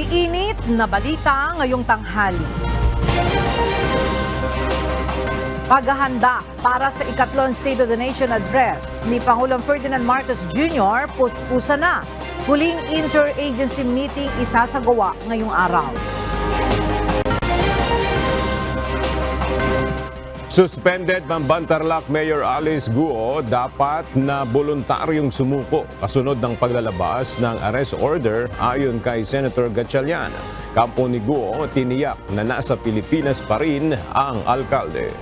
Maiinit na balita ngayong tanghali. Paghahanda para sa ikatlong State of the Nation Address ni Pangulong Ferdinand Marcos Jr. puspusa na. Huling interagency meeting isasagawa ngayong araw. Suspended Mambantarlac Mayor Alice Guo dapat na voluntaryong sumuko kasunod ng paglalabas ng arrest order ayon kay Senator Gatchalian. Kampo ni Guo tiniyak na nasa Pilipinas pa rin ang alkalde.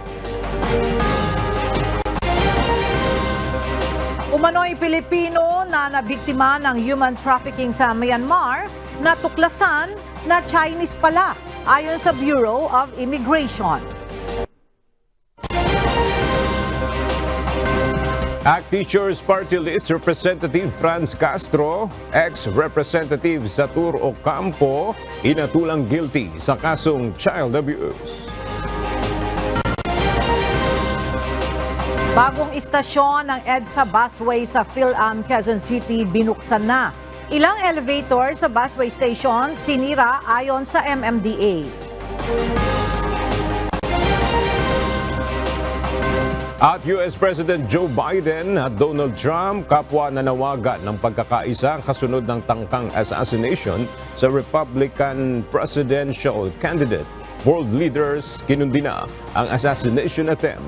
Umano'y Pilipino na nabiktima ng human trafficking sa Myanmar natuklasan na Chinese pala ayon sa Bureau of Immigration. ACT Teachers Party List Representative Franz Castro, ex-representative Zatur Ocampo, inatulang guilty sa kasong child abuse. Bagong istasyon ng EDSA busway sa PhilAm Quezon City binuksan na. Ilang elevator sa busway station sinira ayon sa MMDA. At US President Joe Biden at Donald Trump kapwa nanawagan ng pagkakaisa kasunod ng tangkang assassination sa Republican presidential candidate. World leaders kinundina ang assassination attempt.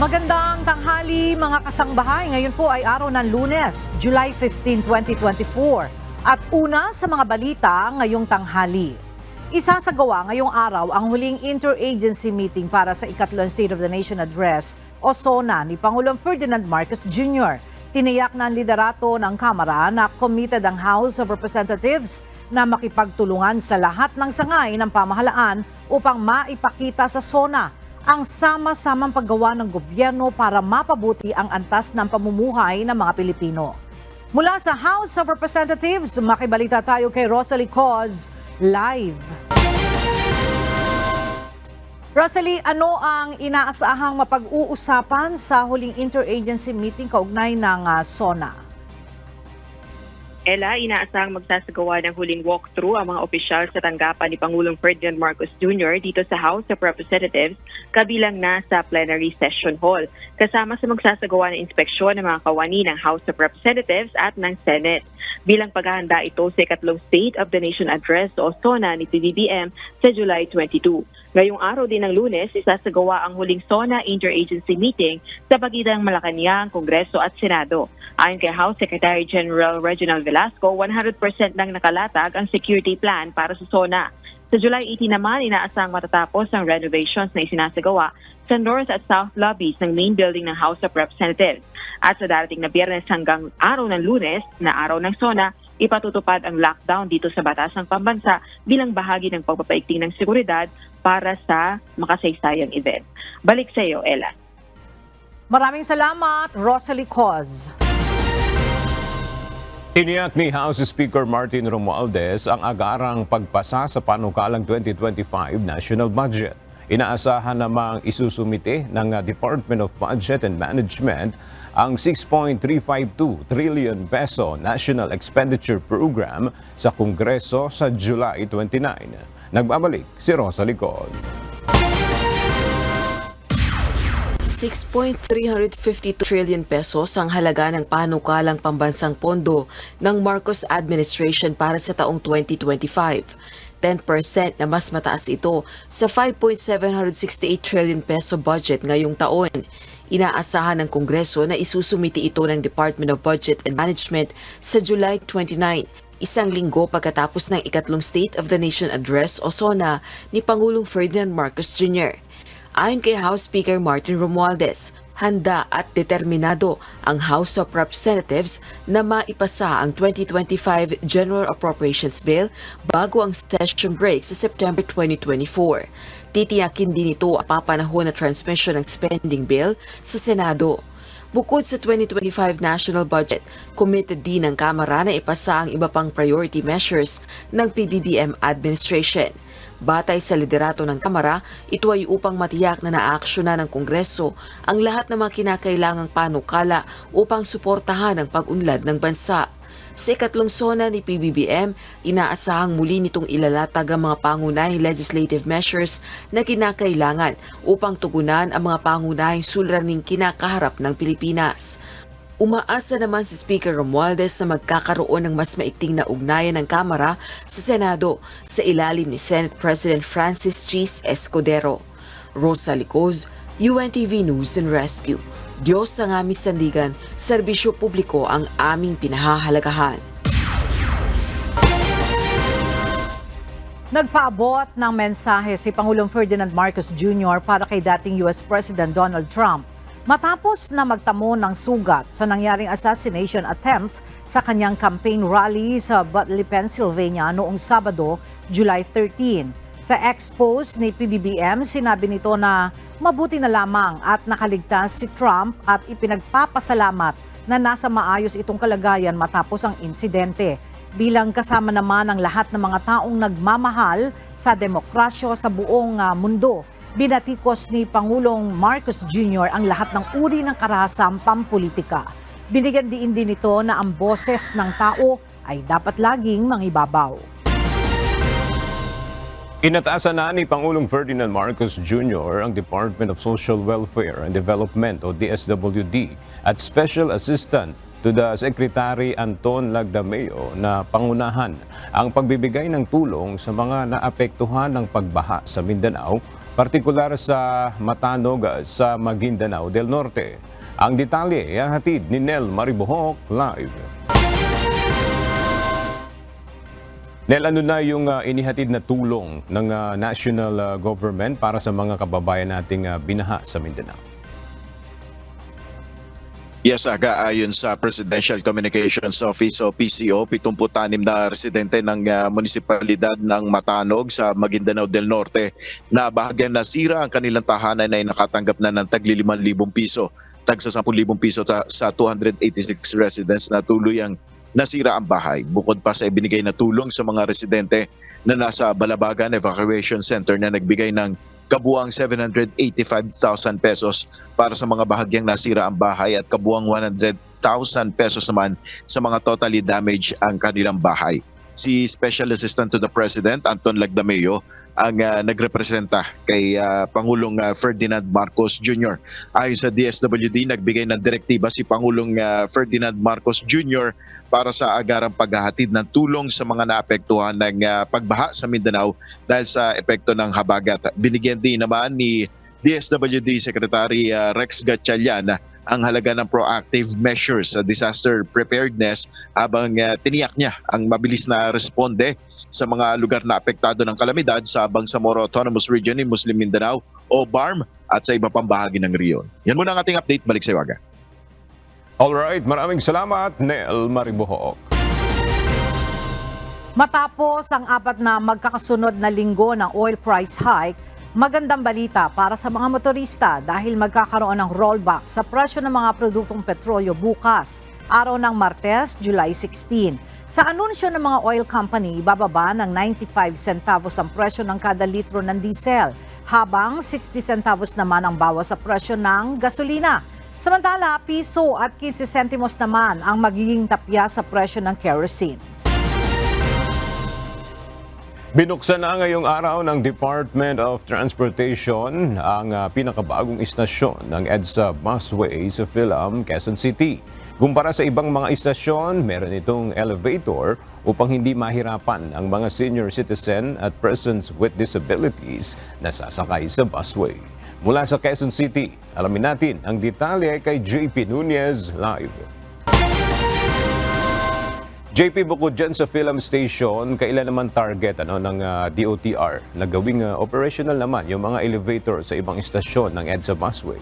Magandang tanghali mga kasangbahay. Ngayon po ay araw ng Lunes, July 15, 2024. At una sa mga balita ngayong tanghali. Isasagawa ngayong araw ang huling interagency meeting para sa ikatlong State of the Nation Address o SONA ni Pangulong Ferdinand Marcos Jr. Tiniyak ng liderato ng Kamara na committed ang House of Representatives na makipagtulungan sa lahat ng sangay ng pamahalaan upang maipakita sa SONA ang sama-samang paggawa ng gobyerno para mapabuti ang antas ng pamumuhay ng mga Pilipino. Mula sa House of Representatives, makibalita tayo kay Rosalie Coz live. Rosalie, ano ang inaasahang mapag-uusapan sa huling interagency meeting kaugnay ng SONA? Ella, inaasahang magsasagawa ng huling walkthrough ang mga opisyal sa tanggapan ni Pangulong Ferdinand Marcos Jr. dito sa House of Representatives, kabilang na sa plenary session hall. Kasama sa magsasagawa ng inspeksyon ng mga kawani ng House of Representatives at ng Senate. Bilang paghahanda ito sa ikatlong State of the Nation Address o SONA ni PBBM sa July 22. Ngayong araw din ng Lunes, isasagawa ang huling SONA interagency meeting sa pagitan ng Malacanang, Kongreso at Senado. Ayon kay House Secretary General Reginald Velasco, 100% nang nakalatag ang security plan para sa SONA. Sa July 18 naman, inaasahang matatapos ang renovations na isinasagawa sa North at South lobbies ng main building ng House of Representatives. At sa darating na Biyernes hanggang araw ng Lunes, na araw ng SONA, ipatutupad ang lockdown dito sa batasang pambansa bilang bahagi ng pagpapaigting ng seguridad para sa makasaysayang event. Balik sa iyo, Ella. Maraming salamat, Rosalie Coz. Iniyak ni House Speaker Martin Romualdez ang agarang pagpasa sa panukalang 2025 national budget. Inaasahan namang isusumite ng Department of Budget and Management ang 6.352 trillion peso National Expenditure Program sa Kongreso sa July 29. Nagbabalik si Rosa Licod. 6.352 trillion pesos ang halaga ng panukalang pambansang pondo ng Marcos administration para sa taong 2025. 10% na mas mataas ito sa 5.768 trillion peso budget ngayong taon. Inaasahan ng Kongreso na isusumiti ito ng Department of Budget and Management sa July 29, isang linggo pagkatapos ng ikatlong State of the Nation Address o SONA ni Pangulong Ferdinand Marcos Jr. Ayon kay House Speaker Martin Romualdez, handa at determinado ang House of Representatives na maipasa ang 2025 General Appropriations Bill bago ang session break sa September 2024. Titiyakin din ito ang papanahon na transmission ng spending bill sa Senado. Bukod sa 2025 national budget, committed din ang Kamara na ipasa ang iba pang priority measures ng PBBM administration. Batay sa liderato ng Kamara, ito ay upang matiyak na naaaksyonan ng Kongreso ang lahat ng mga kinakailangang panukala upang suportahan ang pag-unlad ng bansa. Sa ikatlong sona ni PBBM, inaasahang muli nitong ilalatag ang mga pangunahing legislative measures na kinakailangan upang tugunan ang mga pangunahing suliraning kinakaharap ng Pilipinas. Umaasa naman si Speaker Romualdez na magkakaroon ng mas maikting na ugnayan ng Kamara sa Senado sa ilalim ni Senate President Francis Chis Escudero. Rosa Licoz, UNTV News and Rescue. Diyos ang aming sandigan, serbisyo publiko ang aming pinahahalagahan. Nagpaabot ng mensahe si Pangulong Ferdinand Marcos Jr. para kay dating US President Donald Trump matapos na magtamo ng sugat sa nangyaring assassination attempt sa kanyang campaign rally sa Butler, Pennsylvania noong Sabado, July 13. Sa ex-post ni PBBM, sinabi nito na mabuti na lamang at nakaligtas si Trump at ipinagpapasalamat na nasa maayos itong kalagayan matapos ang insidente. Bilang kasama naman ang lahat ng mga taong nagmamahal sa demokrasya sa buong mundo, binatikos ni Pangulong Marcos Jr. ang lahat ng uri ng karahasang pampolitika. Binigyan din nito na ang boses ng tao ay dapat laging mangibabaw. Inatasan na ni Pangulong Ferdinand Marcos Jr. ang Department of Social Welfare and Development o DSWD at Special Assistant to the Secretary Anton Lagdameo na pangunahan ang pagbibigay ng tulong sa mga naapektuhan ng pagbaha sa Mindanao, partikular sa Matanog sa Maguindanao del Norte. Ang detalye ay hatid ni Nel Maribohok live. Nel, ano na yung inihatid na tulong ng national government para sa mga kababayan nating binaha sa Mindanao? Yes, Aga, ayon sa Presidential Communications Office o PCO, 76 na residente ng munisipalidad ng Matanog sa Maguindanao del Norte na bahagyan nasira ang kanilang tahanan ay nakatanggap na ng tagli 5,000 piso, tagsa 10,000 piso sa 286 residents na tuluyang nasira ang bahay. Bukod pa sa ibinigay na tulong sa mga residente na nasa Balabagan Evacuation Center na nagbigay ng kabuang 785,000 pesos para sa mga bahagyang nasira ang bahay at kabuang 100,000 pesos naman sa mga totally damaged ang kanilang bahay. Si Special Assistant to the President, Anton Lagdameo, ang nagrepresenta kay Pangulong Ferdinand Marcos Jr. Ayon sa DSWD, nagbigay ng direktiba si Pangulong Ferdinand Marcos Jr. para sa agarang paghahatid ng tulong sa mga naapektuhan ng pagbaha sa Mindanao dahil sa epekto ng habagat. Binigyan din naman ni DSWD Secretary Rex Gatchalian ang halaga ng proactive measures sa disaster preparedness habang tiniyak niya ang mabilis na responde sa mga lugar na apektado ng kalamidad sa Bangsamoro Autonomous Region in Muslim Mindanao o BARM at sa iba pang bahagi ng riyon. Yan muna ang ating update. Balik sa iyo, Aga. Alright, maraming salamat, Nel Maribohok. Matapos ang 4 na magkakasunod na linggo ng oil price hike, magandang balita para sa mga motorista dahil magkakaroon ng rollback sa presyo ng mga produktong petrolyo bukas, araw ng Martes, July 16. Sa anunsyo ng mga oil company, bababa ng 95 centavos ang presyo ng kada litro ng diesel, habang 60 centavos naman ang bawas sa presyo ng gasolina. Samantala, piso at 15 sentimos naman ang magiging tapya sa presyo ng kerosene. Binuksan na ngayong araw ng Department of Transportation ang pinakabagong istasyon ng EDSA Busway sa Philam, Quezon City. Kumpara sa ibang mga istasyon, meron itong elevator upang hindi mahirapan ang mga senior citizen at persons with disabilities na sasakay sa busway. Mula sa Quezon City, alamin natin ang detalye kay JP Nunez live. JP, bukod dyan sa Philam Station, kailan naman target ng DOTR na gawing operational naman yung mga elevator sa ibang istasyon ng EDSA Busway?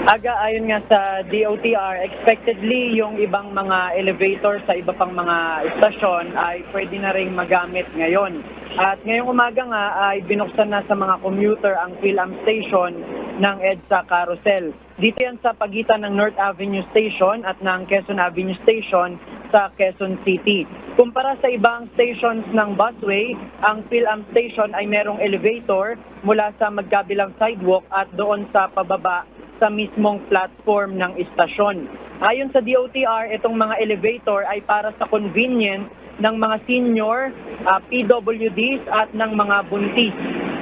Aga, ayon nga sa DOTR, expectedly yung ibang mga elevator sa iba pang mga istasyon ay pwede na rin magamit ngayon. At ngayong umaga nga ay binuksan na sa mga commuter ang Philam Station ng EDSA Carousel. Dito yan sa pagitan ng North Avenue Station at ng Quezon Avenue Station sa Quezon City. Kumpara sa ibang stations ng busway, ang Philam Station ay merong elevator mula sa magkabilang sidewalk at doon sa pababa sa mismong platform ng istasyon. Ayon sa DOTR, itong mga elevator ay para sa convenience ng mga senior, PWDs at ng mga buntis.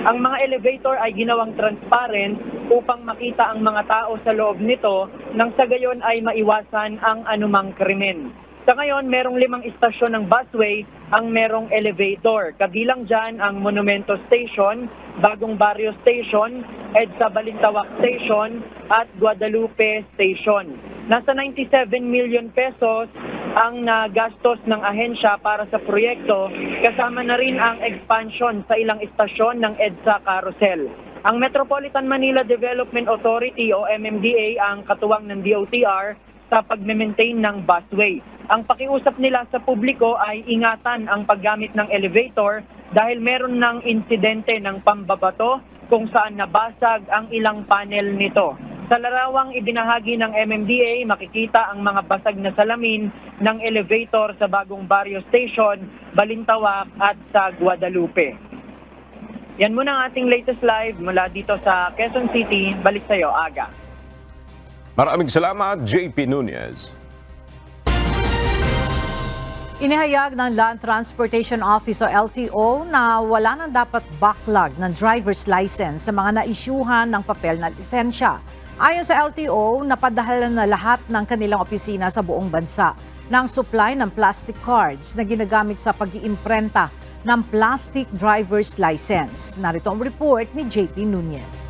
Ang mga elevator ay ginawang transparent upang makita ang mga tao sa loob nito nang sa gayon ay maiwasan ang anumang krimen. Sa ngayon, merong 5 istasyon ng busway ang merong elevator. Kabilang dyan ang Monumento Station, Bagong Barrio Station, EDSA Balintawak Station at Guadalupe Station. Nasa 97 million pesos ang nagastos ng ahensya para sa proyekto, kasama na rin ang expansion sa ilang istasyon ng EDSA Carousel. Ang Metropolitan Manila Development Authority o MMDA ang katuwang ng DOTR sa pag-maintain ng busway. Ang pakiusap nila sa publiko ay ingatan ang paggamit ng elevator dahil meron ng insidente ng pambabato kung saan nabasag ang ilang panel nito. Sa larawang ibinahagi ng MMDA, makikita ang mga basag na salamin ng elevator sa Bagong Barrio Station, Balintawak at sa Guadalupe. Yan muna ang ating latest live mula dito sa Quezon City. Balik sa iyo, Aga. Maraming salamat, JP Nunez. Inihayag ng Land Transportation Office o LTO na wala nang dapat backlog ng driver's license sa mga naisyuhan ng papel na lisensya. Ayon sa LTO, napadahalan na lahat ng kanilang opisina sa buong bansa ng supply ng plastic cards na ginagamit sa pag-iimprenta ng plastic driver's license. Narito ang report ni JP Nunez.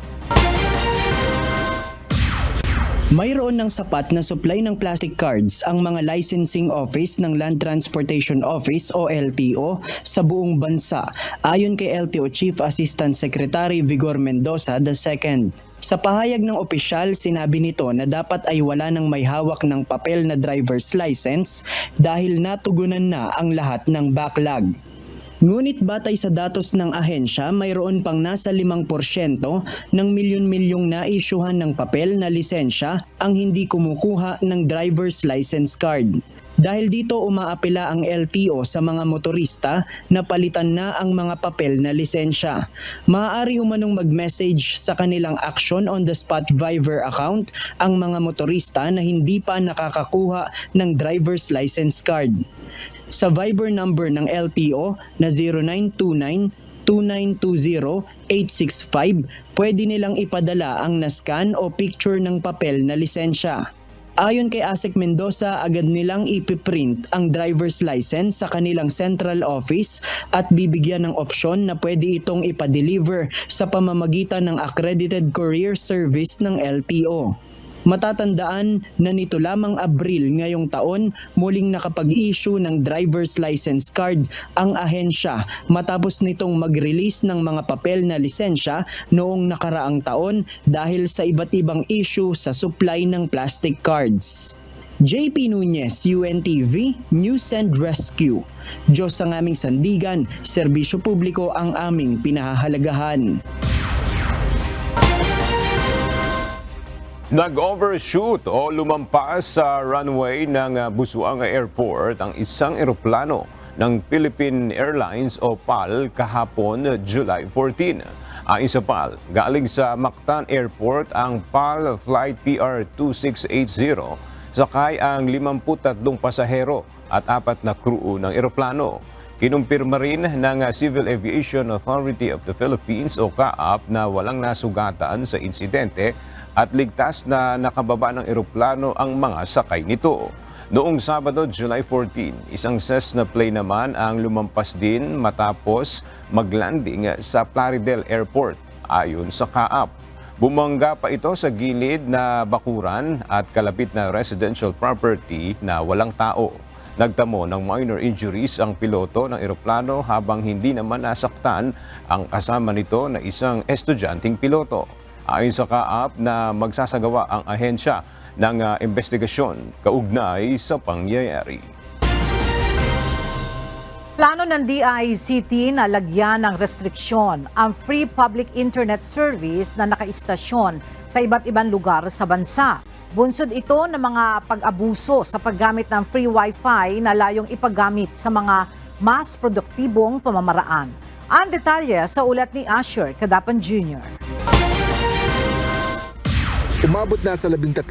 Mayroon ng sapat na supply ng plastic cards ang mga licensing office ng Land Transportation Office o LTO sa buong bansa, ayon kay LTO Chief Assistant Secretary Vigor Mendoza II. Sa pahayag ng opisyal, sinabi nito na dapat ay wala nang may hawak ng papel na driver's license dahil natugunan na ang lahat ng backlog. Ngunit batay sa datos ng ahensya, mayroon pang nasa 5% ng milyon-milyong naisyuhan ng papel na lisensya ang hindi kumukuha ng driver's license card. Dahil dito umaapela ang LTO sa mga motorista na palitan na ang mga papel na lisensya. Maaari umanong mag-message sa kanilang Action on the Spot Viber account ang mga motorista na hindi pa nakakakuha ng driver's license card. Sa Viber number ng LTO na 0929-2920-865, pwede nilang ipadala ang nascan o picture ng papel na lisensya. Ayon kay ASEC Mendoza, agad nilang ipiprint ang driver's license sa kanilang central office at bibigyan ng opsyon na pwede itong ipa-deliver sa pamamagitan ng accredited courier service ng LTO. Matatandaan na nito lamang Abril ngayong taon muling nakapag-issue ng driver's license card ang ahensya matapos nitong mag-release ng mga papel na lisensya noong nakaraang taon dahil sa iba't ibang issue sa supply ng plastic cards. JP Nunez, UNTV, News and Rescue. Diyos ang aming sandigan, serbisyo publiko ang aming pinahahalagahan. Nag-overshoot o lumampas sa runway ng Busuanga Airport ang isang eroplano ng Philippine Airlines o PAL kahapon July 14. Ayon sa PAL, galing sa Mactan Airport ang PAL Flight PR2680, sakay ang 53 pasahero at 4 na crew ng eroplano. Kinumpirma rin ng Civil Aviation Authority of the Philippines o CAAP na walang nasugatan sa insidente at ligtas na nakababa ng eroplano ang mga sakay nito. Noong Sabado, July 14, isang Cessna plane naman ang lumampas din matapos maglanding sa Plaridel Airport, ayon sa CAAP. Bumangga pa ito sa gilid na bakuran at kalapit na residential property na walang tao. Nagtamo ng minor injuries ang piloto ng eroplano habang hindi naman nasaktan ang kasama nito na isang estudyanteng piloto. Ayon sa CAAP na magsasagawa ang ahensya ng investigasyon kaugnay sa pangyayari. Plano ng DICT na lagyan ng restriksyon ang free public internet service na nakaistasyon sa iba't ibang lugar sa bansa. Bunsod ito ng mga pag-abuso sa paggamit ng free wifi na layong ipagamit sa mga mas produktibong pamamaraan. Ang detalye sa ulat ni Asher Cadapan Jr. Umabot na sa 13,000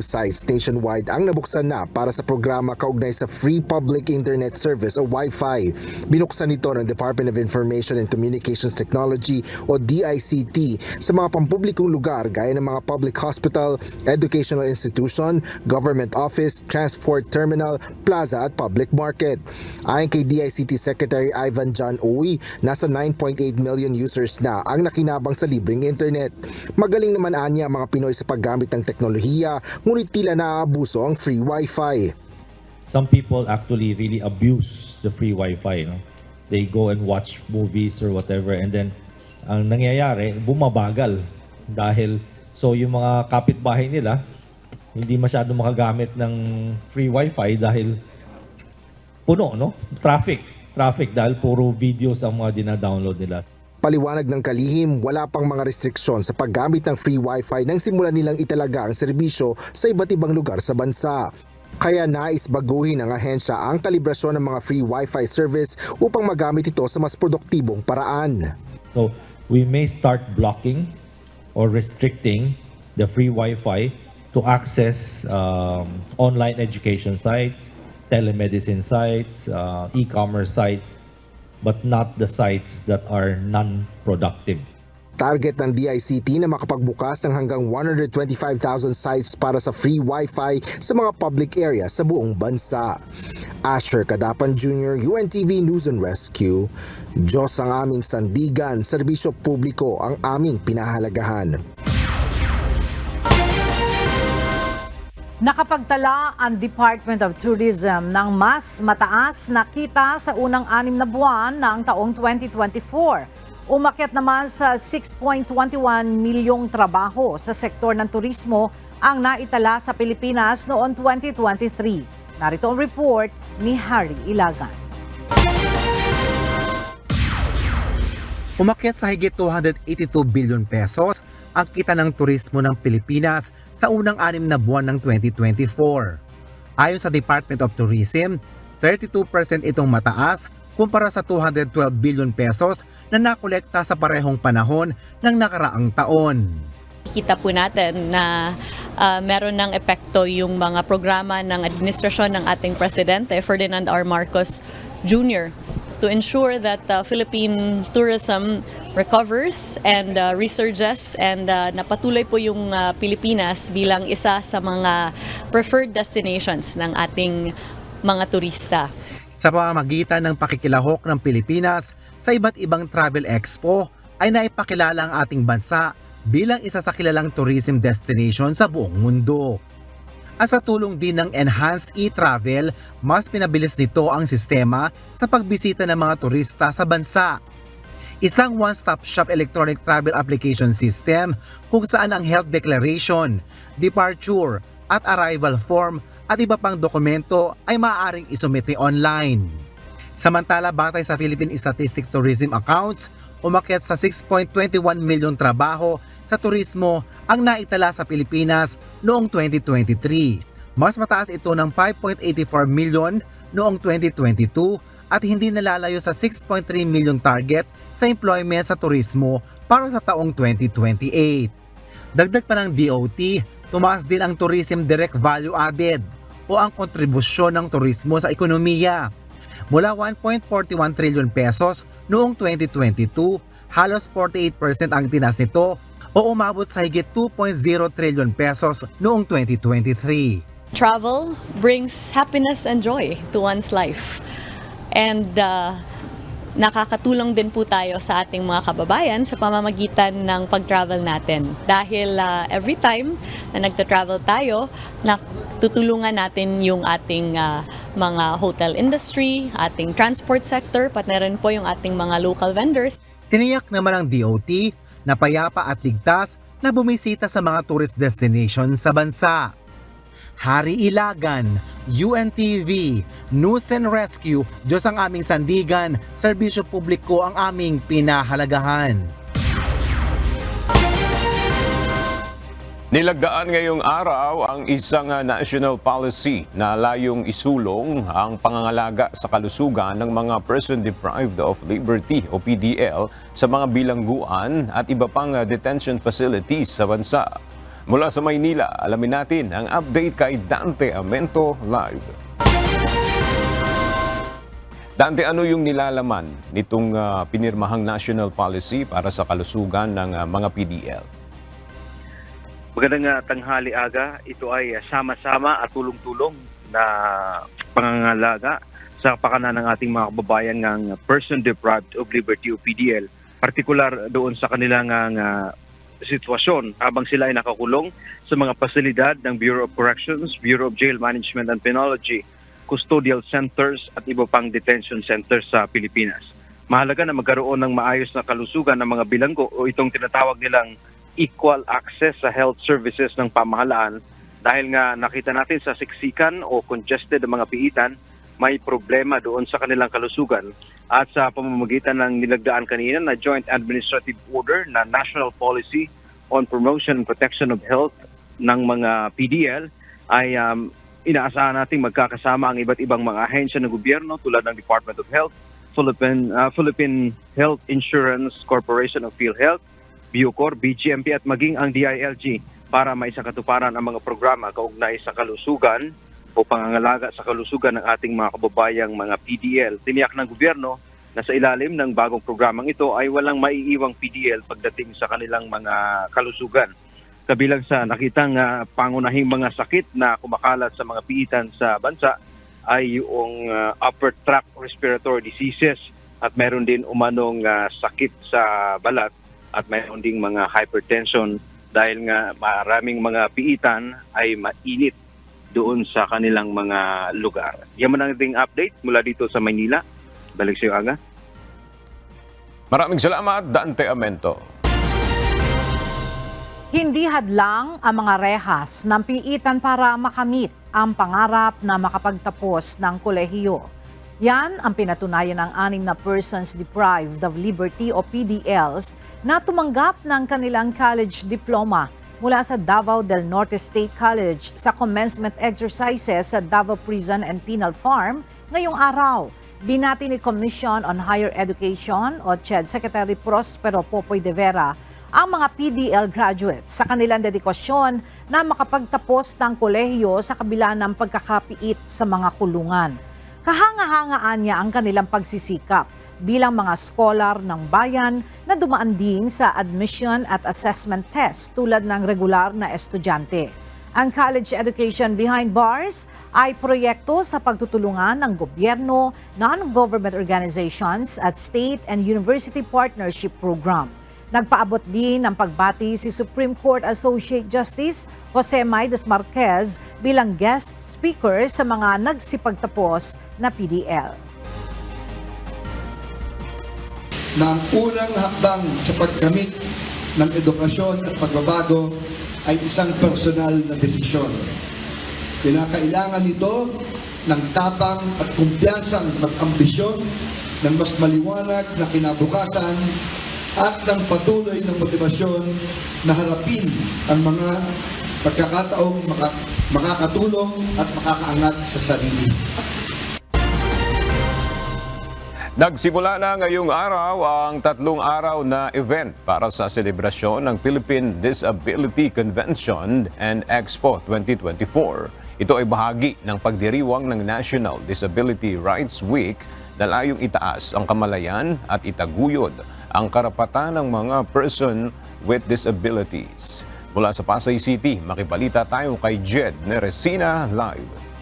sites nationwide ang nabuksan na para sa programa kaugnay sa Free Public Internet Service o Wi-Fi. Binuksan nito ng Department of Information and Communications Technology o DICT sa mga pampublikong lugar gaya ng mga public hospital, educational institution, government office, transport terminal, plaza at public market. Ayon kay DICT Secretary Ivan John Uy, nasa 9.8 million users na ang nakinabang sa libreng internet. Magaling naman anya ang mga Pinoy sa paggamit ng teknolohiya, ngunit tila naaabuso ang free Wi-Fi. Some people actually really abuse the free Wi-Fi. No? They go and watch movies or whatever, and then ang nangyayari, bumabagal. Dahil, so yung mga kapitbahay nila, hindi masyado makagamit ng free Wi-Fi dahil puno, no? Traffic dahil puro videos ang mga dina-download nila. Paliwanag ng kalihim, wala pang mga restriksyon sa paggamit ng free Wi-Fi nang simulan nilang italaga ang serbisyo sa iba't ibang lugar sa bansa. Kaya nais baguhin ng ahensya ang kalibrasyon ng mga free Wi-Fi service upang magamit ito sa mas produktibong paraan. So, we may start blocking or restricting the free Wi-Fi to access online education sites, telemedicine sites, e-commerce sites, but not the sites that are non-productive. Target ng DICT na makapagbukas ng hanggang 125,000 sites para sa free Wi-Fi sa mga public area sa buong bansa. Asher Cadapan Jr., UNTV News and Rescue. Diyos ang aming sandigan, serbisyo publiko ang aming pinahalagahan. Nakapagtala ang Department of Tourism ng mas mataas na kita sa unang 6 na buwan ng taong 2024. Umakyat naman sa 6.21 milyong trabaho sa sektor ng turismo ang naitala sa Pilipinas noong 2023. Narito ang report ni Harry Ilagan. Umakyat sa higit 282 billion pesos ang kita ng turismo ng Pilipinas sa unang 6 na buwan ng 2024. Ayon sa Department of Tourism, 32% itong mataas kumpara sa 212 billion pesos na nakolekta sa parehong panahon ng nakaraang taon. Kita po natin na meron ng epekto yung mga programa ng administrasyon ng ating Presidente, Ferdinand R. Marcos Jr., to ensure that Philippine tourism recovers and resurges and napatuloy po yung Pilipinas bilang isa sa mga preferred destinations ng ating mga turista. Sa pamamagitan ng pakikilahok ng Pilipinas sa iba't ibang travel expo ay naipakilala ang ating bansa bilang isa sa kilalang tourism destination sa buong mundo. At sa tulong din ng enhanced e-travel, mas pinabilis nito ang sistema sa pagbisita ng mga turista sa bansa. Isang one-stop shop electronic travel application system kung saan ang health declaration, departure at arrival form at iba pang dokumento ay maaaring isumite online. Samantala, batay sa Philippine Statistics Tourism Accounts, umakyat sa 6.21 milyong trabaho sa turismo ang naitala sa Pilipinas noong 2023. Mas mataas ito ng 5.84 milyon noong 2022 at hindi nalalayo sa 6.3 milyon target sa employment sa turismo para sa taong 2028. Dagdag pa ng DOT, tumaas din ang Tourism Direct Value Added o ang kontribusyon ng turismo sa ekonomiya. Mula 1.41 trilyon pesos noong 2022, halos 48% ang tinas nito o umabot sa higit 2.0 trilyon pesos noong 2023. Travel brings happiness and joy to one's life. And nakakatulong din po tayo sa ating mga kababayan sa pamamagitan ng pag-travel natin. Dahil every time na nagta-travel tayo, tutulungan natin yung ating mga hotel industry, ating transport sector, pati na rin po yung ating mga local vendors. Tiniyak naman ng DOT na payapa at ligtas na bumisita sa mga tourist destination sa bansa. Harry Ilagan, UNTV, News and Rescue, Diyos ang aming sandigan, serbisyo publiko ang aming pinahalagahan. Nilagdaan ngayong araw ang isang national policy na layong isulong ang pangangalaga sa kalusugan ng mga person deprived of liberty o PDL sa mga bilangguan at iba pang detention facilities sa bansa. Mula sa Maynila, alamin natin ang update kay Dante Amento live. Dante, ano yung nilalaman nitong pinirmahang national policy para sa kalusugan ng mga PDL? Magandang tanghali aga. Ito ay sama-sama at tulong-tulong na pangangalaga sa pakanan ng ating mga kababayan ng person deprived of liberty o PDL, partikular doon sa kanilang sitwasyon habang sila ay nakakulong sa mga pasilidad ng Bureau of Corrections, Bureau of Jail Management and Penology, custodial centers at iba pang detention centers sa Pilipinas. Mahalaga na magkaroon ng maayos na kalusugan ng mga bilanggo o itong tinatawag nilang equal access sa health services ng pamahalaan dahil nga nakita natin sa siksikan o congested ng mga piitan, may problema doon sa kanilang kalusugan at sa pamamagitan ng nilagdaan kanina na Joint Administrative Order na National Policy on Promotion and Protection of Health ng mga PDL ay inaasahan natin magkakasama ang iba't ibang mga ahensya ng gobyerno tulad ng Department of Health, Philippine Health Insurance Corporation of PhilHealth, Bucor, BGMP at maging ang DILG para maisakatuparan ang mga programa kaugnay sa kalusugan o pangangalaga sa kalusugan ng ating mga kababayang mga PDL. Tiniyak ng gobyerno na sa ilalim ng bagong programang ito ay walang maiiwang PDL pagdating sa kanilang mga kalusugan. Kabilang sa nakitang pangunahing mga sakit na kumakalat sa mga piitan sa bansa ay yung upper tract respiratory diseases at mayroon din umanong sakit sa balat at mayroon ding mga hypertension dahil nga maraming mga piitan ay mainit doon sa kanilang mga lugar. Yan man ang ating update mula dito sa Maynila. Balik sa iyo, Aga. Maraming salamat, Dante Amento. Hindi hadlang ang mga rehas ng piitan para makamit ang pangarap na makapagtapos ng kolehiyo. Yan ang pinatunayan ng 6 na persons deprived of liberty o PDLs na tumanggap ng kanilang college diploma mula sa Davao del Norte State College sa commencement exercises sa Davao Prison and Penal Farm ngayong araw. Binati ni Commission on Higher Education o CHED Secretary Prospero Popoy de Vera ang mga PDL graduates sa kanilang dedikasyon na makapagtapos ng kolehiyo sa kabila ng pagkakapiit sa mga kulungan. Kahanga-hangaan niya ang kanilang pagsisikap bilang mga scholar ng bayan na dumaan din sa admission at assessment test tulad ng regular na estudyante. Ang college education behind bars ay proyekto sa pagtutulungan ng gobyerno, non-government organizations at state and university partnership program. Nagpaabot din ng pagbati si Supreme Court Associate Justice Jose Maides Marquez bilang guest speaker sa mga nagsipagtapos na PDL. Na ang unang hakbang sa pagkamit ng edukasyon at pagbabago ay isang personal na desisyon. Kinakailangan nito ng tapang at kumpiyansang mag-ambisyon ng mas maliwanag na kinabukasan at ng patuloy ng motibasyon na harapin ang mga pagkakataong makakatulong at makakaangat sa sarili. Nagsimula na ngayong araw ang 3 araw na event para sa selebrasyon ng Philippine Disability Convention and Expo 2024. Ito ay bahagi ng pagdiriwang ng National Disability Rights Week na layong itaas ang kamalayan at itaguyod ang karapatan ng mga person with disabilities. Mula sa Pasay City, makibalita tayo kay Jed Neresina live.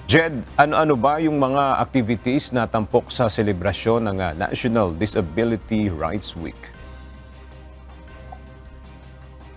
Jed, ano-ano ba yung mga activities na tampok sa selebrasyon ng National Disability Rights Week?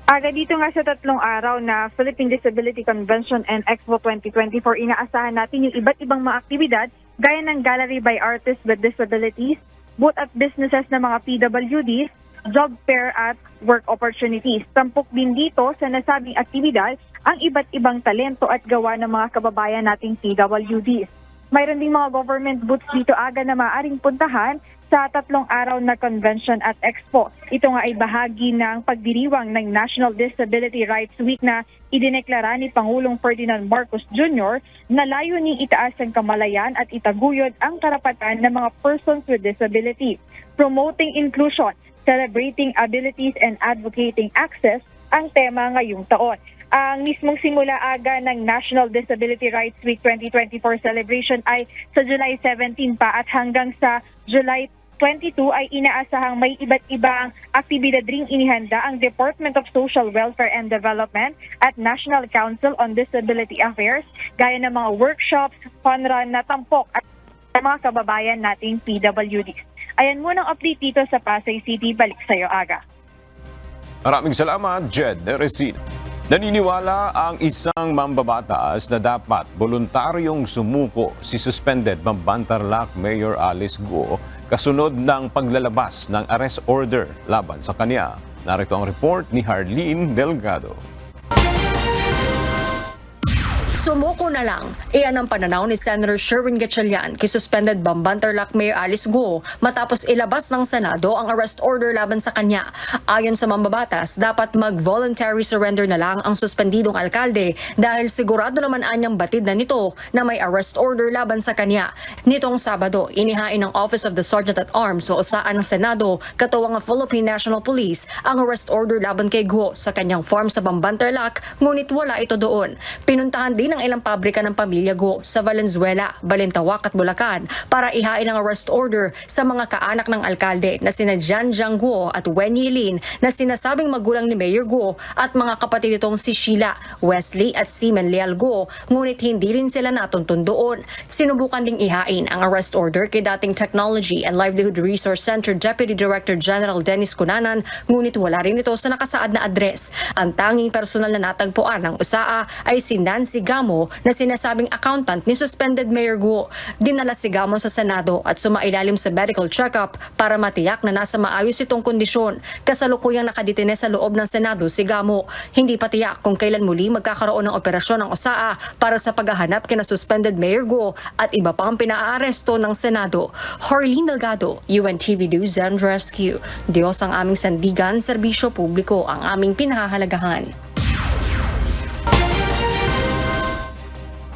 Aga dito nga sa 3 araw na Philippine Disability Convention and Expo 2024, inaasahan natin yung iba't ibang mga aktibidad gaya ng Gallery by Artists with Disabilities, booth at businesses ng mga PWDs, job fair at work opportunities. Tampok din dito sa nasabing aktibidad ang iba't ibang talento at gawa ng mga kababayan nating PWDs. Mayroon ding mga government booths dito aga na maaaring puntahan sa 3 araw na convention at expo. Ito nga ay bahagi ng pagdiriwang ng National Disability Rights Week na idineklara ni Pangulong Ferdinand Marcos Jr. na layuning itaas ang kamalayan at itaguyod ang karapatan ng mga persons with disability, promoting inclusion, Celebrating Abilities and Advocating Access ang tema ngayong taon. Ang mismong simula aga ng National Disability Rights Week 2024 celebration ay sa July 17 pa at hanggang sa July 22 ay inaasahang may iba't ibang aktibidad ring inihanda ang Department of Social Welfare and Development at National Council on Disability Affairs gaya ng mga workshops, fun run na tampok at mga kababayan nating PWDs. Ayan muna ang update dito sa Pasay City. Balik sa iyo, Aga. Maraming salamat, Jed Resina. Naniniwala ang isang mambabatas na dapat voluntaryong sumuko si suspended Mambantarlac Mayor Alice Guo kasunod ng paglalabas ng arrest order laban sa kanya. Narito ang report ni Harleen Delgado. Sumuko na lang. Iyan ang pananaw ni Senator Sherwin Gatchalian kay suspended Mambantarlac Mayor Alice Guo matapos ilabas ng Senado ang arrest order laban sa kanya. Ayon sa mambabatas, dapat mag-voluntary surrender na lang ang suspendidong alkalde dahil sigurado naman anyang batid na nito na may arrest order laban sa kanya. Nitong Sabado, inihain ng Office of the Sergeant at Arms o osaan ng Senado katuwang ang Philippine National Police ang arrest order laban kay Guo sa kanyang farm sa Mambantarlac, ngunit wala ito doon. Pinuntahan din ng ilang pabrika ng pamilya Guo sa Valenzuela, Balintawak at Bulacan para ihain ang arrest order sa mga kaanak ng alkalde na sina Jiang Guo at Wen Yilin na sinasabing magulang ni Mayor Guo at mga kapatid nitong si Sheila, Wesley at Seaman Leal Guo, ngunit hindi rin sila natuntun doon. Sinubukan ding ihain ang arrest order kay dating Technology and Livelihood Resource Center Deputy Director General Dennis Cunanan, ngunit wala rin ito sa nakasaad na address. Ang tanging personal na natagpuan ng USAA ay si Nancy Gamo na sinasabing accountant ni suspended Mayor Guo. Dinala si Gamo sa Senado at sumailalim sa medical check-up para matiyak na nasa maayos itong kondisyon. Kasalukuyang nakadetine sa loob ng Senado si Gamo. Hindi pa tiyak kung kailan muli magkakaroon ng operasyon ng USAA para sa paghahanap kina suspended Mayor Guo at iba pang pinaaresto ng Senado. Harleen Delgado, UNTV News and Rescue. Diyos ang aming sandigan, serbisyo publiko ang aming pinahahalagahan.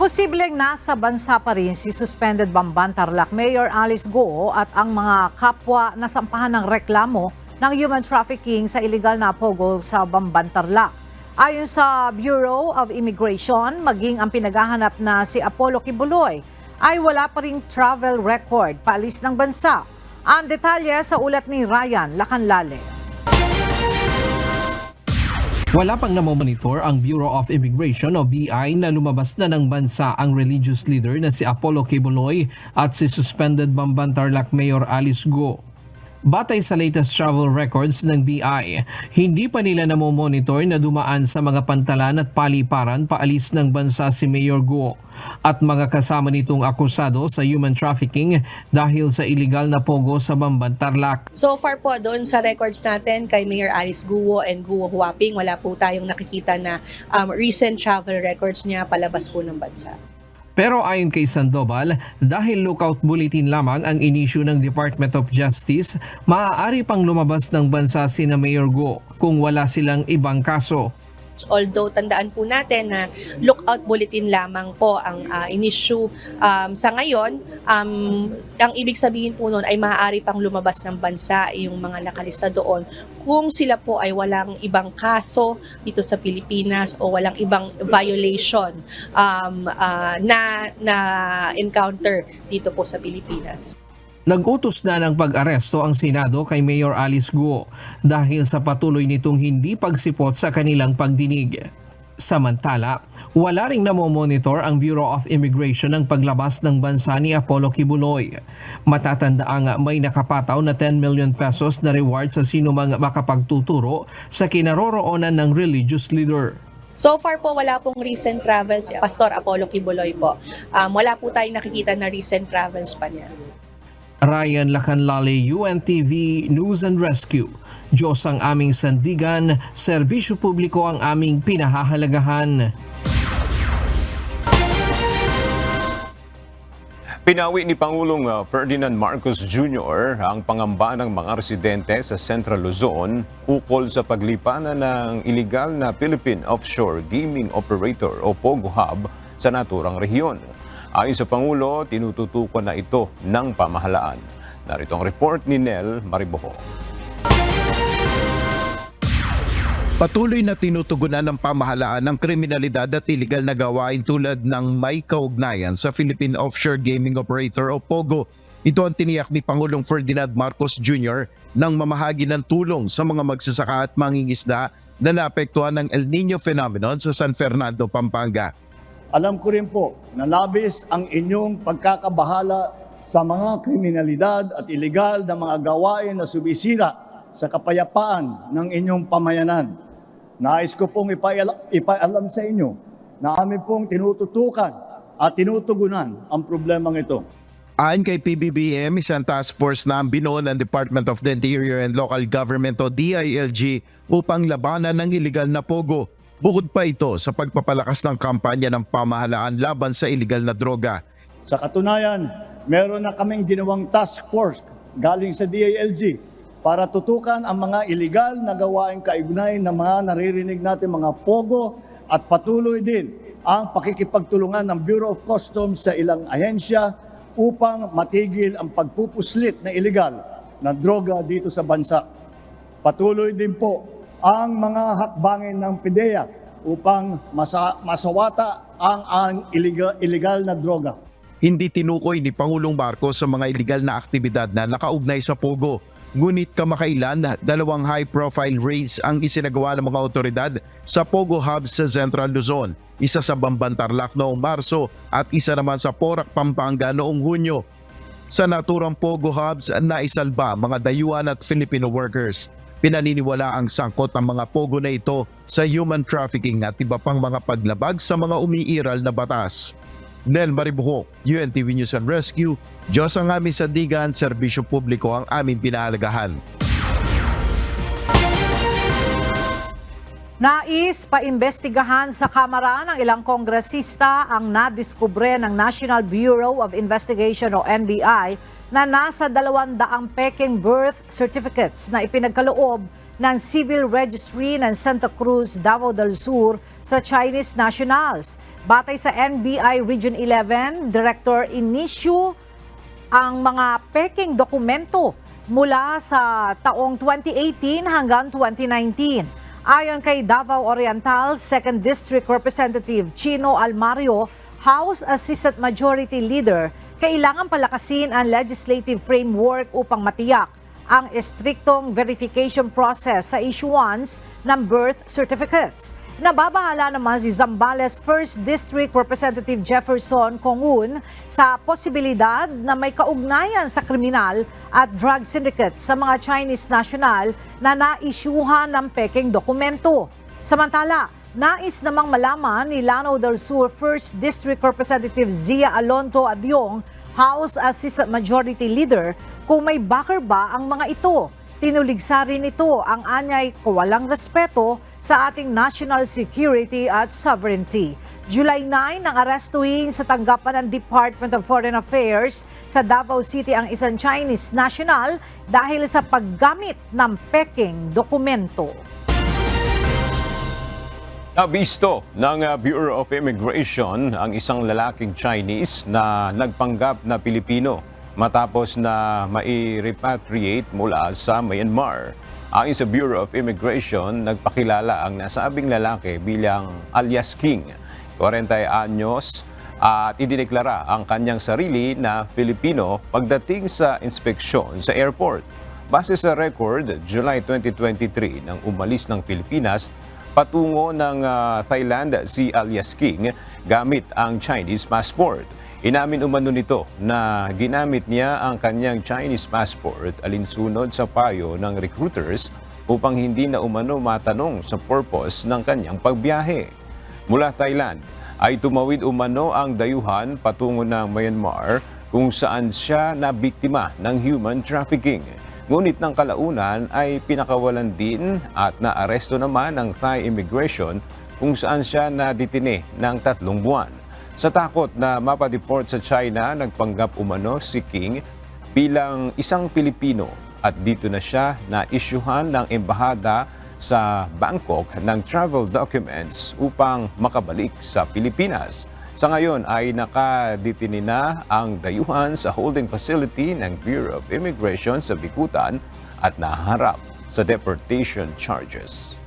Posibleng nasa bansa pa rin si suspended Mambantarlac Mayor Alice Guo at ang mga kapwa na sampahan ng reklamo ng human trafficking sa illegal na pogo sa Mambantarlac. Ayon sa Bureau of Immigration, maging ang pinaghahanap na si Apollo Kibuloy ay wala pa ring travel record paalis ng bansa. Ang detalye sa ulat ni Ryan Lacanlale. Wala pang namomonitor ang Bureau of Immigration o BI na lumabas na ng bansa ang religious leader na si Apollo Kibuloy at si suspended Mambantarlac Mayor Alice Guo. Batay sa latest travel records ng BI, hindi pa nila namomonitor na dumaan sa mga pantalan at paliparan paalis ng bansa si Mayor Guo at mga kasama nitong akusado sa human trafficking dahil sa illegal na pogo sa Mambantarlac. So far po doon sa records natin kay Mayor Alice Guo and Guo Huaping, wala po tayong nakikita na recent travel records niya palabas po ng bansa. Pero ayon kay Sandoval, dahil lookout bulletin lamang ang inisyu ng Department of Justice, maaari pang lumabas ng bansa sina Mayor Guo kung wala silang ibang kaso. Although tandaan po natin na lookout bulletin lamang po ang in-issue sa ngayon, ang ibig sabihin po noon ay maaari pang lumabas ng bansa yung mga nakalista doon kung sila po ay walang ibang kaso dito sa Pilipinas o walang ibang violation na encounter dito po sa Pilipinas. Nag-utos na ng pag-aresto ang Senado kay Mayor Alice Guo dahil sa patuloy nitong hindi pagsipot sa kanilang pagdinig. Samantala, wala ring namomonitor ang Bureau of Immigration ng paglabas ng bansa ni Apollo Kibuloy. Matatandaang may nakapataw na 10 million pesos na reward sa sinumang makapagtuturo sa kinaroroonan ng religious leader. So far po, wala pong recent travels. Pastor Apollo Kibuloy po. Wala po tayong nakikita na recent travels pa niya. Ryan Lacanlale, UNTV News and Rescue. Diyos ang aming sandigan, serbisyo publiko ang aming pinahahalagahan. Pinawi ni Pangulong Ferdinand Marcos Jr. ang pangamba ng mga residente sa Central Luzon ukol sa paglipanan ng iligal na Philippine Offshore Gaming Operator o POGO Hub sa naturang rehiyon. Ayon sa Pangulo, tinututukan na ito ng pamahalaan. Narito ang report ni Nel Maribojo. Patuloy na tinutugunan ng pamahalaan ng kriminalidad at iligal na gawain tulad ng may kaugnayan sa Philippine Offshore Gaming Operator o POGO. Ito ang tiniyak ni Pangulong Ferdinand Marcos Jr. nang mamahagi ng tulong sa mga magsasaka at mangingisda na naapektuhan ng El Nino phenomenon sa San Fernando, Pampanga. Alam ko rin po na labis ang inyong pagkakabahala sa mga kriminalidad at iligal na mga gawain na sumisira sa kapayapaan ng inyong pamayanan. Nais ko pong ipaalam sa inyo na amin pong tinututukan at tinutugunan ang problemang ito. Ayon kay PBBM, isang task force na ang binuo ng Department of the Interior and Local Government o DILG upang labanan ng iligal na pogo. Bukod pa ito sa pagpapalakas ng kampanya ng pamahalaan laban sa iligal na droga. Sa katunayan, meron na kaming ginawang task force galing sa DILG para tutukan ang mga iligal na gawaing kaugnay ng mga naririnig natin mga pogo at patuloy din ang pakikipagtulungan ng Bureau of Customs sa ilang ahensya upang matigil ang pagpupuslit na iligal na droga dito sa bansa. Patuloy din po ang mga hakbangin ng PIDEA upang masawata ang iligal na droga. Hindi tinukoy ni Pangulong Marcos sa mga iligal na aktibidad na nakaugnay sa pogo. Ngunit kamakailan, 2 high-profile raids ang isinagawa ng mga otoridad sa Pogo Hubs sa Central Luzon, isa sa Bamban Tarlac noong Marso at isa naman sa Porac, Pampanga noong Hunyo. Sa naturang Pogo Hubs, naisalba mga dayuhan at Filipino workers. Pinaniniwala ang sangkot ng mga Pogo na ito sa human trafficking at iba pang mga paglabag sa mga umiiral na batas. Nel Maribuhok, UNTV News and Rescue. Diyos ang aming sandigan, serbisyo publiko ang aming pinahalagahan. Nais paimbestigahan sa Kamara ng ilang kongresista ang nadiskubre ng National Bureau of Investigation o NBI na nasa 200 peking birth certificates na ipinagkaloob ng Civil Registry ng Santa Cruz, Davao del Sur sa Chinese nationals. Batay sa NBI Region 11, Director Inicio ang mga peking dokumento mula sa taong 2018 hanggang 2019. Ayon kay Davao Oriental 2nd District Representative Chino Almario, House Assistant Majority Leader, kailangan palakasin ang legislative framework upang matiyak ang estriktong verification process sa issuance ng birth certificates. Nababahala naman si Zambales 1st District Representative Jefferson Congun sa posibilidad na may kaugnayan sa kriminal at drug syndicate sa mga Chinese national na naisyuhan ng peking dokumento. Samantala, nais namang malaman ni Lanao del Sur 1st District Representative Zia Alonto Adyong, House Assistant Majority Leader, kung may backer ba ang mga ito. Tinuligsa rin ito ang anyay kawalang respeto sa ating national security at sovereignty. July 9 nang arestuhin sa tanggapan ng Department of Foreign Affairs sa Davao City ang isang Chinese national dahil sa paggamit ng peking dokumento. Nabisto ng Bureau of Immigration ang isang lalaking Chinese na nagpanggap na Pilipino matapos na mai-repatriate mula sa Myanmar. Ayon sa Bureau of Immigration, nagpakilala ang nasabing lalaki bilang alias King, 40 anyos, at idineklara ang kanyang sarili na Filipino pagdating sa inspeksyon sa airport. Base sa record, July 2023 nang umalis ng Pilipinas patungo ng Thailand si alias King gamit ang Chinese passport. Inamin umano nito na ginamit niya ang kanyang Chinese passport alinsunod sa payo ng recruiters upang hindi na umano matanong sa purpose ng kanyang pagbiyahe. Mula Thailand ay tumawid umano ang dayuhan patungo ng Myanmar kung saan siya nabiktima ng human trafficking. Ngunit ng kalaunan ay pinakawalan din at naaresto naman ng Thai immigration kung saan siya naditine ng 3 buwan. Sa takot na mapadeport sa China, nagpanggap umano si King bilang isang Pilipino at dito na siya na-isyuhan ng embahada sa Bangkok ng travel documents upang makabalik sa Pilipinas. Sa ngayon ay nakadetine na ang dayuhan sa holding facility ng Bureau of Immigration sa Bicutan at naharap sa deportation charges.